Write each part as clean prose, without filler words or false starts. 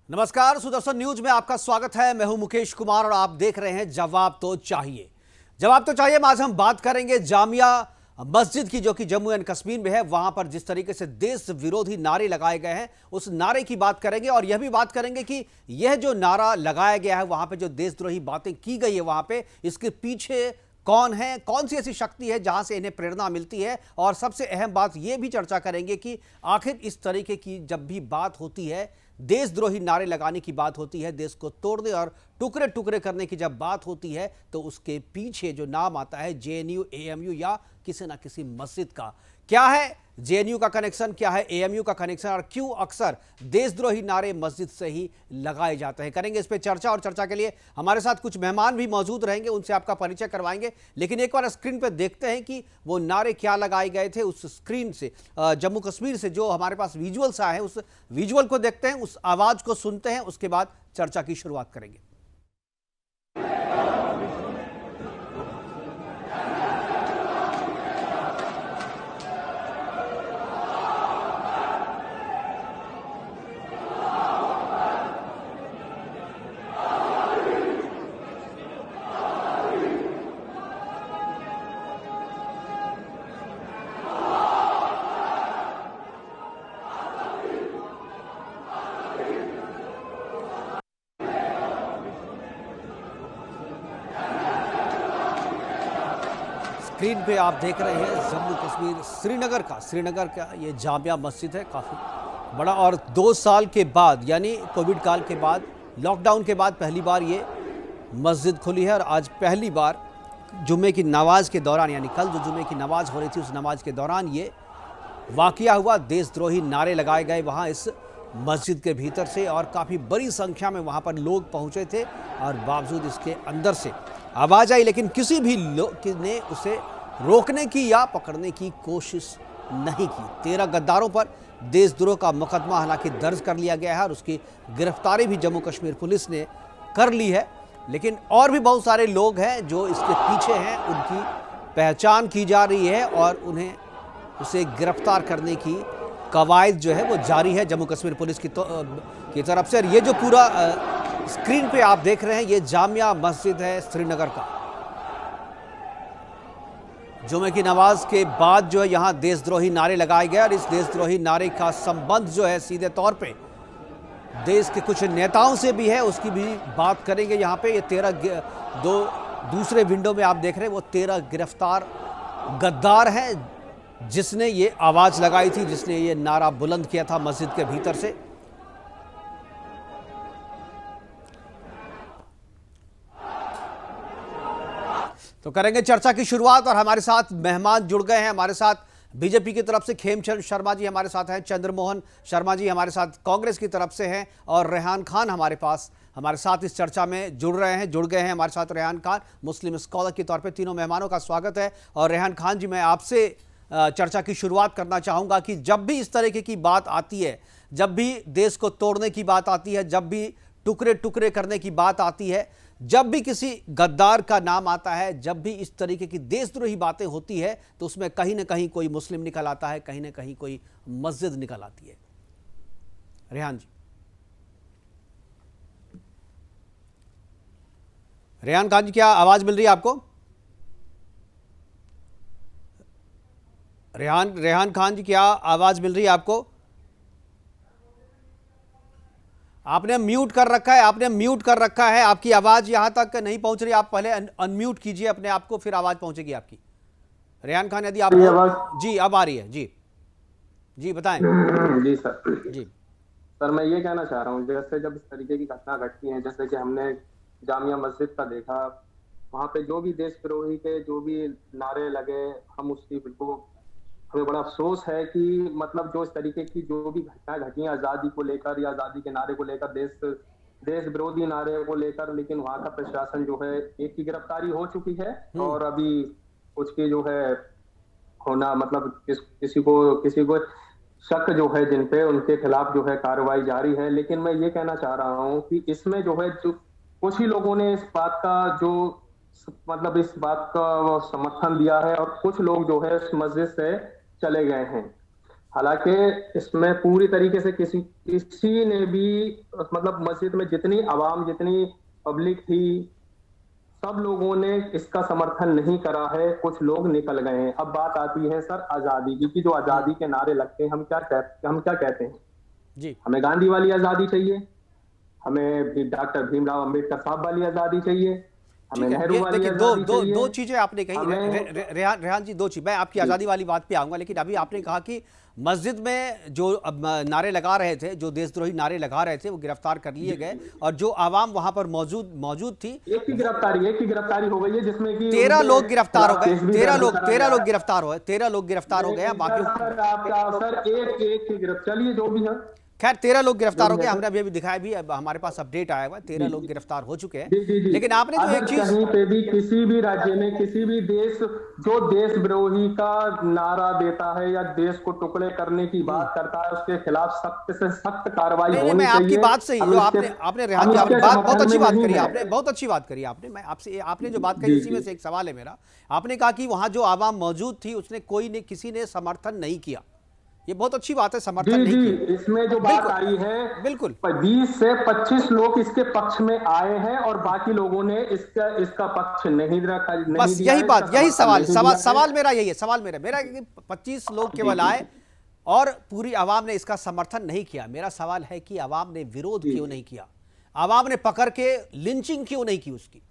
नमस्कार, सुदर्शन न्यूज में आपका स्वागत है। मैं हूं मुकेश कुमार और आप देख रहे हैं जवाब तो चाहिए। जवाब तो चाहिए में आज हम बात करेंगे जामिया मस्जिद की, जो कि जम्मू एंड कश्मीर में है। वहां पर जिस तरीके से देश विरोधी नारे लगाए गए हैं, उस नारे की बात करेंगे और यह भी बात करेंगे कि यह जो नारा लगाया गया है, वहां पे जो देशद्रोही बातें की गई है, वहां पे इसके पीछे कौन है, कौन सी ऐसी शक्ति है जहां से इन्हें प्रेरणा मिलती है। और सबसे अहम बात यह भी चर्चा करेंगे कि आखिर इस तरीके की जब भी बात होती है, देशद्रोही नारे लगाने की बात होती है, देश को तोड़ने और टुकड़े टुकड़े करने की जब बात होती है, तो उसके पीछे जो नाम आता है जेएनयू, एएमयू या किसी ना किसी मस्जिद का। क्या है जेएनयू का कनेक्शन, क्या है एएमयू का कनेक्शन और क्यों अक्सर देशद्रोही नारे मस्जिद से ही लगाए जाते हैं, करेंगे इस पे चर्चा। और चर्चा के लिए हमारे साथ कुछ मेहमान भी मौजूद रहेंगे, उनसे आपका परिचय करवाएंगे। लेकिन एक बार स्क्रीन पे देखते हैं कि वो नारे क्या लगाए गए थे। उस स्क्रीन से जम्मू कश्मीर से जो हमारे पास विजुअल्स आए हैं, उस विजुअल को देखते हैं, उस आवाज को सुनते हैं, उसके बाद चर्चा की शुरुआत करेंगे। स्क्रीन पे आप देख रहे हैं जम्मू कश्मीर श्रीनगर का ये जामिया मस्जिद है, काफ़ी बड़ा। और 2 साल के बाद, यानी कोविड काल के बाद, लॉकडाउन के बाद पहली बार ये मस्जिद खुली है। और आज पहली बार जुम्मे की नमाज के दौरान, यानी कल जो जुम्मे की नमाज हो रही थी, उस नमाज के दौरान ये वाकया हुआ। देशद्रोही नारे लगाए गए वहाँ इस मस्जिद के भीतर से और काफ़ी बड़ी संख्या में वहाँ पर लोग पहुँचे थे। और बावजूद इसके अंदर से आवाज़ आई, लेकिन किसी भी लोग ने उसे रोकने की या पकड़ने की कोशिश नहीं की। 13 गद्दारों पर देशद्रोह का मुकदमा हालांकि दर्ज कर लिया गया है और उसकी गिरफ्तारी भी जम्मू कश्मीर पुलिस ने कर ली है। लेकिन और भी बहुत सारे लोग हैं जो इसके पीछे हैं, उनकी पहचान की जा रही है और उन्हें उसे गिरफ्तार करने की कवायद जो है वो जारी है जम्मू कश्मीर पुलिस की तरफ से। और ये जो पूरा स्क्रीन पे आप देख रहे हैं, ये जामिया मस्जिद है श्रीनगर का। जुमे की नमाज के बाद जो है यहाँ देशद्रोही नारे लगाए गए और इस देशद्रोही नारे का संबंध जो है सीधे तौर पे देश के कुछ नेताओं से भी है, उसकी भी बात करेंगे। यहाँ पे ये 13 दूसरे विंडो में आप देख रहे हैं, वो 13 गिरफ्तार गद्दार हैं जिसने ये आवाज़ लगाई थी, जिसने ये नारा बुलंद किया था मस्जिद के भीतर से। तो करेंगे चर्चा की शुरुआत और हमारे साथ मेहमान जुड़ गए हैं। हमारे साथ बीजेपी की तरफ से खेमचंद शर्मा जी हमारे साथ हैं, चंद्रमोहन शर्मा जी हमारे साथ कांग्रेस की तरफ से हैं और रेहान खान हमारे साथ इस चर्चा में जुड़ गए हैं। हमारे साथ रेहान खान मुस्लिम स्कॉलर के तौर पे। तीनों मेहमानों का स्वागत है। और रेहान खान जी, मैं आपसे चर्चा की शुरुआत करना चाहूँगा कि जब भी इस तरीके की बात आती है, जब भी देश को तोड़ने की बात आती है, जब भी टुकड़े टुकड़े करने की बात आती है, जब भी किसी गद्दार का नाम आता है, जब भी इस तरीके की देशद्रोही बातें होती है, तो उसमें कहीं ना कहीं कोई मुस्लिम निकल आता है, कहीं ना कहीं कोई मस्जिद निकल आती है। रेहान जी, रेहान खान जी, क्या आवाज मिल रही है आपको? रेहान खान जी, क्या आवाज मिल रही है आपको? आपने म्यूट कर रखा है, आपकी आवाज यहां तक नहीं पहुंच रही। आप पहले अनम्यूट कीजिए अपने आप को, फिर आवाज पहुंचेगी आपकी। रेहान खान, यदि आप जी अब आ रही है, जी बताएं। जी सर। जी सर, मैं ये कहना चाह रहा हूँ, जैसे जब इस तरीके की घटना घटती है, जैसे कि हमने जामिया मस्जिद का देखा, वहां पे जो भी देशद्रोही के जो भी नारे लगे, हम उसकी बिल्कुल हमें बड़ा अफसोस है कि मतलब जो इस तरीके की जो भी घटनाएं घटी हैं आजादी को लेकर या आजादी के नारे को लेकर, देश विरोधी नारे को लेकर, लेकिन वहां का प्रशासन जो है, एक की गिरफ्तारी हो चुकी है और अभी कुछ की जो है होना, मतलब किसी को शक जो है जिन पे, उनके खिलाफ जो है कार्रवाई जारी है। लेकिन मैं ये कहना चाह रहा हूँ कि इसमें जो है जो कुछ ही लोगों ने इस बात का जो मतलब इस बात का समर्थन दिया है और कुछ लोग जो है इस मस्जिद से चले गए हैं। हालांकि इसमें पूरी तरीके से किसी किसी ने भी मतलब मस्जिद में जितनी आवाम जितनी पब्लिक थी, सब लोगों ने इसका समर्थन नहीं करा है, कुछ लोग निकल गए हैं। अब बात आती है सर आजादी की, कि जो आजादी के नारे लगते हैं, हम क्या कहते हैं? जी हमें गांधी वाली आजादी चाहिए, हमें भी डॉक्टर भीमराव अंबेडकर साहब वाली आजादी चाहिए, हमें ठीक है। नेहरू ये वाली देखिए, दो आजादी दो चाहिए, दो चीजें आपने कही। हमें रेहान रेहान जी, दो चीज, मैं आपकी आजादी वाली बात पे आऊंगा, लेकिन अभी आपने कहा कि मस्जिद में जो नारे लगा रहे थे, जो देशद्रोही नारे लगा रहे थे, वो गिरफ्तार कर लिए गए, और जो आवाम वहां पर मौजूद मौजूद थी, एक ही गिरफ्तारी हो गई है, जिसमें कि 13 लोग गिरफ्तार हो गए। केस भी 13 दर्ज लोग करा 13 गया लोग है। गिरफ्तार हुए, 13 लोग गिरफ्तार हो गए हैं, बाकी सर आपका सर एक एक ही गिरफ्तार, चलिए जो भी है, खैर 13 लोग गिरफ्तार जो हो भी गए। है हमने सर। अभी अभी दिखाया भी, अब हमारे पास अपडेट आया हुआ है, 13 लोग गिरफ्तार हो चुके हैं। जी। लेकिन आपने जो अगर एक चीज, कहीं पे भी किसी भी राज्य में किसी भी देश जो देशद्रोही का नारा देता है या देश को टुकड़े करने की बात करता है, उसके खिलाफ सख्त से सख्त कार्रवाई नहीं नहीं, होनी मैं आपकी चाहिए। बात सही, हम जो इसके आपने रेहान हम जी, आपने इसके बात बहुत समर्थन अच्छी में बात नहीं करी, है। आपने बहुत अच्छी बात करी आपने। मैं आपसे, आपने जो बात कही जी उसी में से एक सवाल है मेरा। आपने कहा कि वहां जो आवाम मौजूद थी, उसने कोई ने किसी ने समर्थन नहीं किया। ये बहुत अच्छी बात है, समर्थन नहीं जी, किया। इसमें जो बात बिल्कुल आई है, बिल्कुल। 20 से 25 लोग इसके पक्ष में आए हैं और बाकी लोगों ने इसका इसका पक्ष नहीं रखा, नहीं बस दिया यही है, बात, इसका यही समर्थन सवाल नहीं सवाल दिया है। सवाल मेरा यही है, सवाल मेरा कि 25 लोग जी केवल जी आए और पूरी आवाम ने इसका समर्थन नहीं किया। मेरा सवाल है कि आवाम ने विरोध जी क्यों नहीं किया? आवाम ने पकड़ के लिंचिंग क्यों नहीं की उसकी?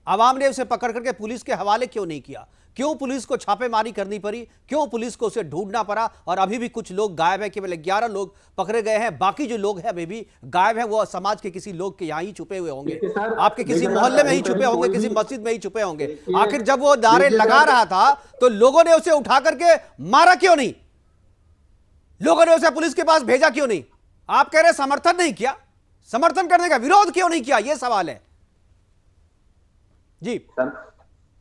आवाम ने उसे पकड़ करके पुलिस के हवाले क्यों नहीं किया? क्यों पुलिस को छापेमारी करनी पड़ी? क्यों पुलिस को उसे ढूंढना पड़ा? और अभी भी कुछ लोग गायब है, केवल 11 लोग पकड़े गए हैं, बाकी जो लोग हैं अभी भी गायब हैं। वो समाज के किसी लोग के यहाँ ही छुपे हुए होंगे, देखिए सर, आपके किसी देखिए सर, मोहल्ले में ही कहीं पे छुपे भी होंगे, कोई किसी भी मस्जिद में ही छुपे होंगे। देखिए आखिर जब वो नारे देखिए लगा सर, रहा था तो लोगों ने उसे उठा करके मारा क्यों नहीं? लोगों ने उसे पुलिस के पास भेजा क्यों नहीं? आप कह रहे समर्थन नहीं किया, समर्थन करने का विरोध क्यों नहीं किया? यह सवाल है जी।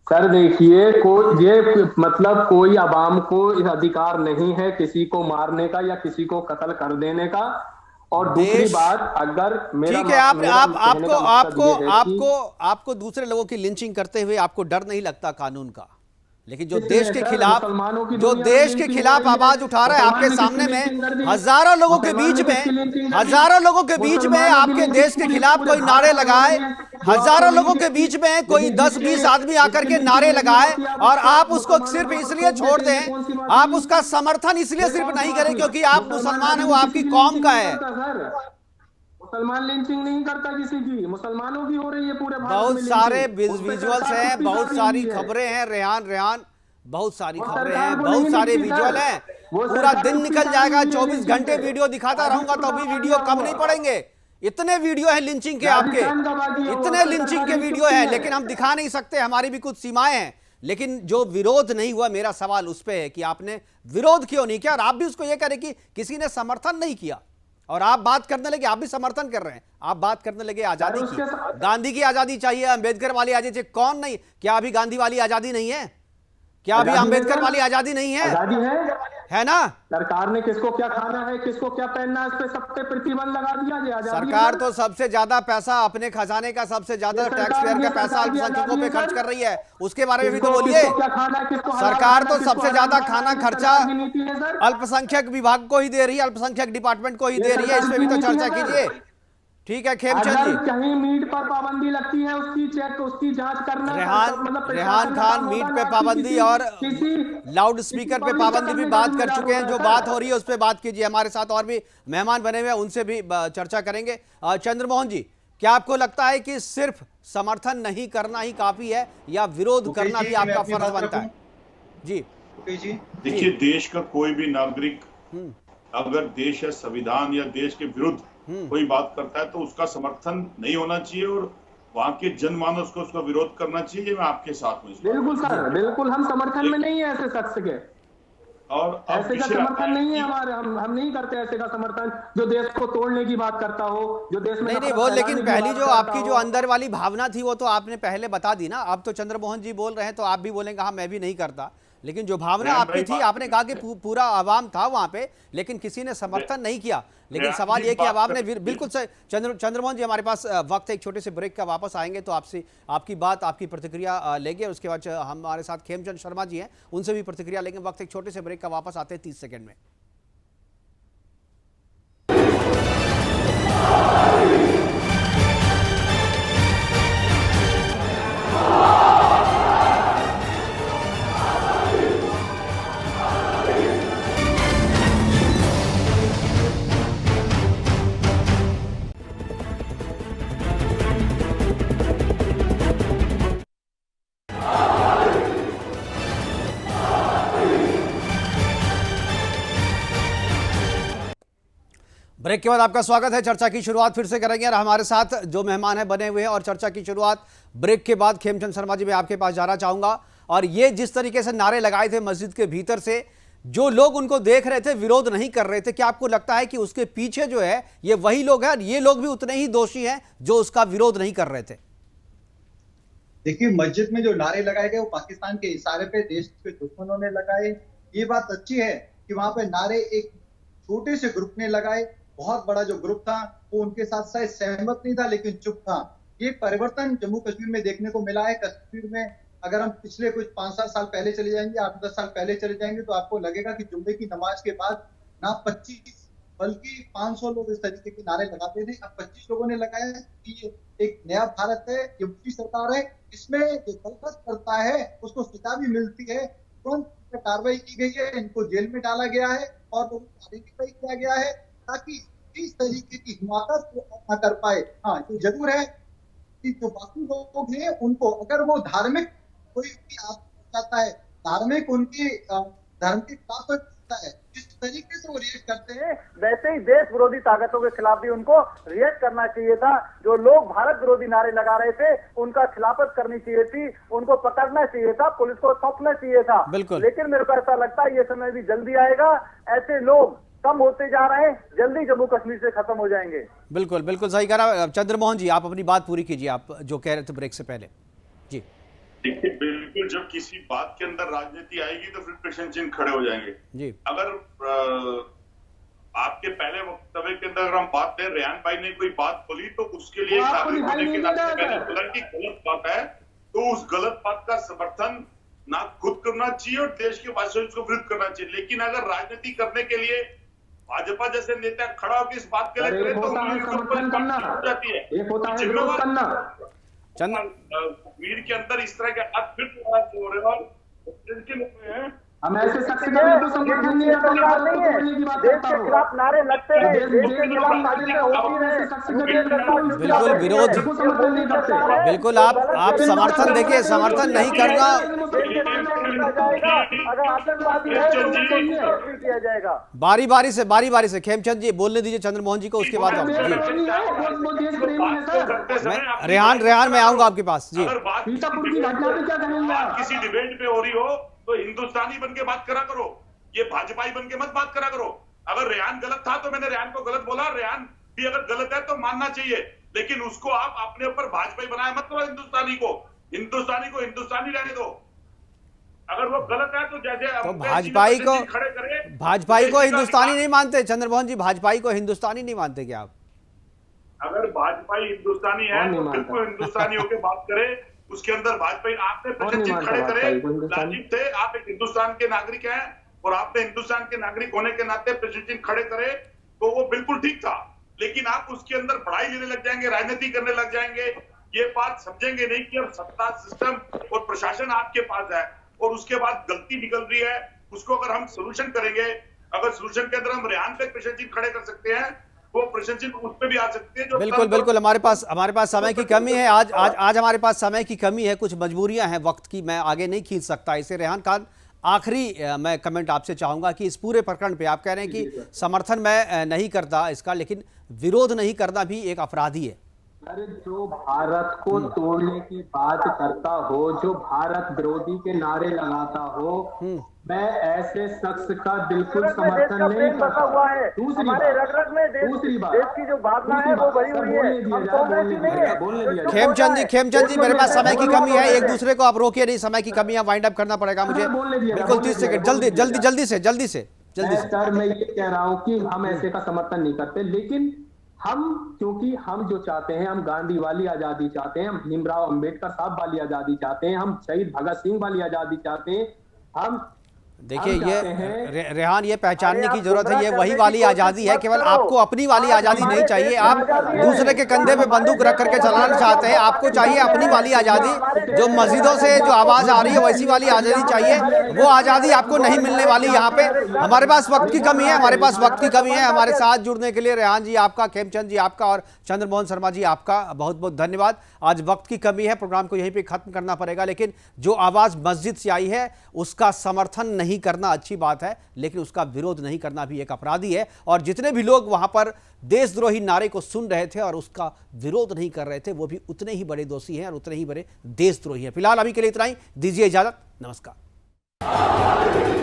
सर देखिए, कोई ये मतलब कोई आवाम को अधिकार नहीं है किसी को मारने का या किसी को कत्ल कर देने का। और दूसरी देश, बात, अगर मेरा ठीक है, आप मेरा आप कहने आपको का मकसद आपको ये है कि आपको आपको दूसरे लोगों की लिंचिंग करते हुए आपको डर नहीं लगता कानून का? लेकिन जो इसमें देश के सर खिलाफ, मुसलमानों की जो दुनिया में देश के लिंचिंग हो खिलाफ रही है। आवाज उठा रहा है, मुसलमान आपके ने सामने किसकी लिंचिंग कर में दी? हजारों लोगों के मुसलमान बीच ने में, किसकी लिंचिंग कर दी? हजारों लोगों के बीच में मुसलमानों की आपके लिंचिंग देश के पूरे खिलाफ पूरे कोई भारत नारे में हो लगाए, रही है। जो आप हजारों लोगों बोलेंगे के बीच में कोई यदि 10-20 आदमी आकर के जिसकी नारे लिंचिंग नहीं लगाए होती, आप और आप उसको मुसलमानों सिर्फ के ऊपर इसलिए थोप छोड़ देते हैं, दें, कौन सी बात आप हुई? उसका समर्थन इसलिए ये सिर्फ कौन सी नहीं बात करें हुई? क्योंकि आप मुसलमान हैं, वो कभी आपकी किसी की कौम लिंचिंग का नहीं है। करता सर। मुसलमान लिंचिंग नहीं करता किसी की, मुसलमानों की हो रही है पूरे भारत बहुत में सारे लिंचिंग। उस पे विजुअल्स सरकार हैं, चुप्पी बहुत साधी सारी हुई है। खबरें हैं रेहान, बहुत सारी वो खबरें सरकार हैं, को बहुत नहीं सारे दिखती विजुअल सर, हैं। वो पूरा सरकार दिन चुप्पी निकल साधी जाएगा, हुई है 24 लिंचिंग घंटे पे। वीडियो दिखाता रहूंगा तो भी राजस्थान वीडियो का कम हुआ, नहीं पड़ेंगे। इतने वीडियो हैं लिंचिंग के आपके, राजस्थान का बाकी हुआ, इतने तो लिंचिंग के सरकार की वीडियो चुप्पी हैं, है। लेकिन हम दिखा नहीं सकते, हमारी भी कुछ सीमाएं हैं। लेकिन जो विरोध नहीं हुआ, मेरा सवाल उस पर है कि आपने विरोध क्यों नहीं किया? और आप भी उसको यह करें कि किसी ने समर्थन नहीं किया, और आप बात करने लगे, आप भी समर्थन कर रहे हैं, आप बात करने लगे आजादी की, गांधी की आजादी चाहिए, अंबेडकर वाली आजादी चाहिए। कौन नहीं? क्या अभी गांधी वाली आजादी नहीं है? क्या अभी आजादी अंबेडकर है, वाली आजादी नहीं है? आजादी है ना? सरकार ने किसको क्या खाना है, किसको क्या पहनना है, इस पे सब पे प्रतिबंध लगा दिया। ये आजादी सरकार है तो सबसे ज्यादा पैसा अपने खजाने का, सबसे ज्यादा ये टैक्स सरकार पेयर का ये पैसा सरकार की अल्पसंख्यकों आजादी पे है खर्च सर। कर रही है, उसके बारे में भी तो किसको बोलिए। किसको क्या खाना है, किसको हलाल सरकार खाना तो है, किसको सबसे हराम ज्यादा खाना खाना है, ये खर्चा सरकार की नीति है सर। अल्पसंख्यक विभाग को ही दे रही है, अल्पसंख्यक डिपार्टमेंट को ही ये दे रही है। इस सरकार पे की भी तो नीति चर्चा है सर। कीजिए। ठीक है खेमचंद अगर जी। कहीं मीट पर पाबंदी लगती है, उसकी चेक उसकी जांच करना मतलब रेहान प्रशासन का खान काम मीट होगा, पे ना कि पाबंदी और लाउड किसी स्पीकर पे पब्लिक का पाबंदी भी करने का बात कर जिम्मेदार चुके हैं। होते जो हैं बात सर। हो रही है उस पर बात कीजिए। हमारे साथ और भी मेहमान बने हुए हैं, उनसे भी चर्चा करेंगे। चंद्रमोहन जी, क्या आपको लगता है कि सिर्फ समर्थन नहीं करना ही काफी है या विरोध करना भी आपका फर्ज बनता है? जी देखिए, देश का कोई भी नागरिक अगर देश या संविधान या देश के विरुद्ध कोई बात करता है तो उसका समर्थन नहीं होना चाहिए और वहां के जनमानस को उसका विरोध करना चाहिए। मैं आपके साथ हूँ। बिल्कुल सर, बिल्कुल हम समर्थन में नहीं है ऐसे शख्स के, और ऐसे का समर्थन नहीं है हमारे, हम नहीं करते ऐसे का समर्थन जो देश को तोड़ने की बात करता हो, जो देश में नहीं वो, लेकिन पहली जो आपकी जो अंदर वाली भावना थी वो तो आपने पहले बता दी ना। अब तो चंद्रमोहन जी बोल रहे हैं तो आप भी बोलेंगे हाँ मैं भी नहीं करता, लेकिन जो भावना आपकी थी, आपने कहा कि पूरा आवाम था वहां पे, लेकिन किसी ने समर्थन नहीं किया। लेकिन सवाल यह कि आवाम ने बिल्कुल सही। चंद्रमोहन जी, हमारे पास वक्त एक छोटे से ब्रेक का, वापस आएंगे तो आपसे आपकी बात, आपकी प्रतिक्रिया लेंगे। उसके बाद हमारे साथ खेमचंद शर्मा जी हैं, उनसे भी प्रतिक्रिया लेंगे। वक्त एक छोटे से ब्रेक का, वापस आते हैं 30 सेकंड में। ब्रेक के बाद आपका स्वागत है। चर्चा की शुरुआत फिर से करेंगे और हमारे साथ जो मेहमान है बने हुए हैं और चर्चा की शुरुआत ब्रेक के बाद खेमचंद शर्मा जी मैं आपके पास जाना चाहूंगा। और ये जिस तरीके से नारे लगाए थे मस्जिद के भीतर से, जो लोग उनको देख रहे थे, विरोध नहीं कर रहे थे, क्या आपको लगता है कि उसके पीछे जो है ये वही लोग हैं और ये लोग भी उतने ही दोषी हैं जो उसका विरोध नहीं कर रहे थे? देखिए, मस्जिद में जो नारे लगाए गए वो पाकिस्तान के इशारे पे देश के दुश्मनों ने लगाए। ये बात अच्छी है कि वहां पे नारे एक छोटे से ग्रुप ने लगाए। बहुत बड़ा जो ग्रुप था वो उनके साथ शायद सहमत नहीं था, लेकिन चुप था। ये परिवर्तन जम्मू कश्मीर में देखने को मिला है। कश्मीर में अगर हम पिछले कुछ 5-7 साल पहले चले जाएंगे, 8-10 साल पहले चले जाएंगे, तो आपको लगेगा कि जुम्मे की नमाज के बाद ना 25 बल्कि 500 लोग इस तरीके के नारे लगाते थे। अब 25 लोगों ने लगाया कि ये एक नया भारत है, ये मोदी सरकार है, इसमें जो गलत करता है उसको सजा भी मिलती है। तुरंत कार्रवाई की गई है, इनको जेल में डाला गया है और लोगों को आइडेंटिफाई किया गया है ताकि इस तरीके की हिमाकत न कर पाए। हाँ, ये जरूर है कि जो बाकी लोग हैं उनको, अगर वो धार्मिक कोई भी आप चाहता है, धार्मिक उनकी धर्म के खिलाफ करता है, जिस तरीके से वो रिएक्ट करते हैं वैसे ही देश विरोधी ताकतों के खिलाफ भी उनको रिएक्ट करना चाहिए था। जो लोग भारत विरोधी नारे लगा रहे थे उनका खिलाफत करनी चाहिए थी, उनको पकड़ना चाहिए था, पुलिस को सौंपना चाहिए था। लेकिन मेरे को ऐसा लगता है ये समय भी जल्दी आएगा। ऐसे लोग कम होते जा रहे हैं, जल्दी जम्मू कश्मीर से खत्म हो जाएंगे। बिल्कुल बिल्कुल सही कह रहा। चंद्रमोहन जी, आप अपनी बात पूरी कीजिए, आप जो कह रहे थे ब्रेक से पहले जी। देखिए, बिल्कुल जब किसी बात के अंदर राजनीति आएगी तो फिर प्रश्न चिन्ह खड़े हो जाएंगे जी। अगर आपके पहले वक्तव्य के अंदर अगर हम बात करें, रेहान भाई ने कोई बात बोली तो उसके लिए नागरिक होने के नाते मैंने बोला कि गलत बात है, तो उस गलत बात का समर्थन ना खुद करना चाहिए और देश के वासियों को विरुद्ध करना चाहिए। लेकिन अगर राजनीति करने के लिए भाजपा जैसे नेता खड़ा होकर इस बात के लिए करे तो जाती है, जिम्मेवार कश्मीर के अंदर इस तरह के हाथ फिर हो रहे और हम ऐसे शख्स का बिल्कुल समर्थन नहीं है। देश के खिलाफ नारे लगते हैं, देश के खिलाफ साजिशें होती हैं, बिल्कुल विरोध, बिल्कुल आप समर्थन देखिए, समर्थन नहीं करना। अगर आतंकवादी है तो उनको किया जाएगा। बारी बारी से खेमचंद जी बोलने दीजिए चंद्रमोहन जी को, उसके बाद रेहान मैं आऊंगा आपके पास जी। किसी डिबेट पे हो रही हो तो हिंदुस्तानी बन के बात करा करो, ये भाजपाई बन के मत बात करा करो। अगर रेहान गलत था तो मैंने रेहान को गलत बोला, रेहान भी अगर गलत है तो मानना चाहिए, लेकिन उसको आप अपने ऊपर भाजपाई बनाया मत करो। हिंदुस्तानी को हिंदुस्तानी रहने दो। अगर वो गलत है तो जैसे तो भाजपाई को हिंदुस्तानी नहीं मानते चंद्रमोहन जी? भाजपाई को हिंदुस्तानी नहीं मानते क्या आप? अगर भाजपाई हिंदुस्तानी है तो बिल्कुल हिंदुस्तानी होकर बात करे। उसके अंदर भाजपा आपने प्रश्न खड़े करे, राजीव थे, आप एक हिंदुस्तान के नागरिक हैं और आपने हिंदुस्तान के नागरिक होने के नाते प्रश्न खड़े करे तो वो बिल्कुल ठीक था। लेकिन आप उसके अंदर पढ़ाई लेने लग जाएंगे, राजनीति करने लग जाएंगे, ये बात समझेंगे नहीं कि अब सत्ता सिस्टम और प्रशासन आपके पास है और उसके बाद गलती निकल रही है, उसको अगर हम सोल्यूशन करेंगे, अगर सोल्यूशन के अंदर हम रेहान पे प्रश्न खड़े कर सकते हैं, वो प्रश्न उस पे भी आ सकते हैं। बिल्कुल हमारे पास समय की कमी है। आज हमारे पास समय की कमी है, कुछ मजबूरियां हैं वक्त की, मैं आगे नहीं खींच सकता इसे। रेहान खान, आखिरी मैं कमेंट आपसे चाहूंगा कि इस पूरे प्रकरण पे आप कह रहे हैं कि समर्थन मैं नहीं करता इसका, लेकिन विरोध नहीं करना भी एक अपराधी है। अरे जो भारत को तोड़ने की बात करता हो, जो भारत विरोधी के नारे लगाता हो, मैं ऐसे शख्स का बिल्कुल समर्थन नहीं करता। हमारे रग-रग में देश की जो भावना है वो भरी हुई है। खेमचंद जी मेरे पास समय की कमी है, एक दूसरे को आप रोकिए नहीं, समय की कमी है, वाइंड अप करना पड़ेगा मुझे। बिल्कुल 30 सेकंड, जल्दी से। सर मैं ये कह रहा हूँ कि हम ऐसे का समर्थन नहीं करते, लेकिन क्योंकि हम जो चाहते हैं, हम गांधी वाली आजादी चाहते हैं, हम भीमराव अंबेडकर साहब वाली आजादी चाहते हैं, हम शहीद भगत सिंह वाली आजादी चाहते हैं। हम देखिए ये रेहान, ये पहचानने की जरूरत है, ये वही वाली आजादी है। केवल आपको अपनी वाली आजादी नहीं चाहिए, आप दूसरे के कंधे पे बंदूक रख करके चलाना चाहते हैं। आपको चाहिए अपनी वाली आजादी, जो मस्जिदों से जो आवाज आ रही है वैसी वाली आजादी चाहिए। वो आजादी आपको नहीं मिलने वाली यहाँ पे। हमारे पास वक्त की कमी है, हमारे साथ जुड़ने के लिए रेहान जी आपका, खेमचंद जी आपका और चंद्रमोहन शर्मा जी आपका बहुत बहुत धन्यवाद। आज वक्त की कमी है, प्रोग्राम को यहीं पे खत्म करना पड़ेगा, लेकिन जो आवाज मस्जिद से आई है उसका समर्थन नहीं नहीं करना अच्छी बात है, लेकिन उसका विरोध नहीं करना भी एक अपराधी है। और जितने भी लोग वहां पर देशद्रोही नारे को सुन रहे थे और उसका विरोध नहीं कर रहे थे, वो भी उतने ही बड़े दोषी हैं और उतने ही बड़े देशद्रोही हैं। फिलहाल अभी के लिए इतना ही, दीजिए इजाजत, नमस्कार।